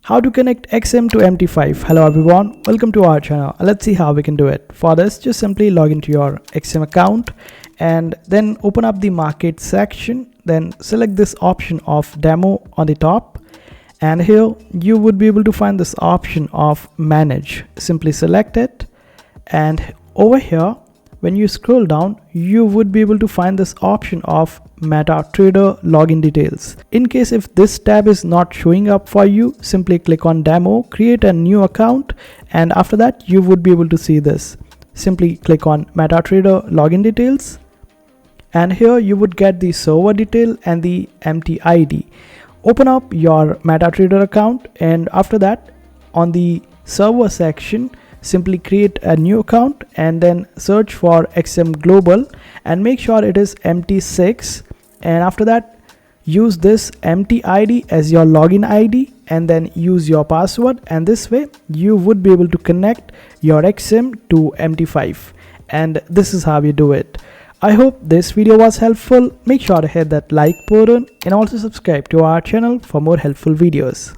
How to connect XM to MT5. Hello everyone, welcome to our channel. Let's see how we can do it. For this, just simply log into your XM account and then open up the market section. Then select this option of demo on the top, and here you would be able to find this option of manage. Simply select it, and over here when you scroll down, you would be able to find this option of MetaTrader login details. In case if this tab is not showing up for you, simply click on demo, create a new account, and after that you would be able to see this. Simply click on MetaTrader login details, and here you would get the server detail and the MT ID. Open up your MetaTrader account, and after that on the server section, simply create a new account and then search for XM Global and make sure it is MT6, and after that use this MT ID as your login ID and then use your password, and this way you would be able to connect your XM to MT5, and this is how you do it. I hope this video was helpful. Make sure to hit that like button and also subscribe to our channel for more helpful videos.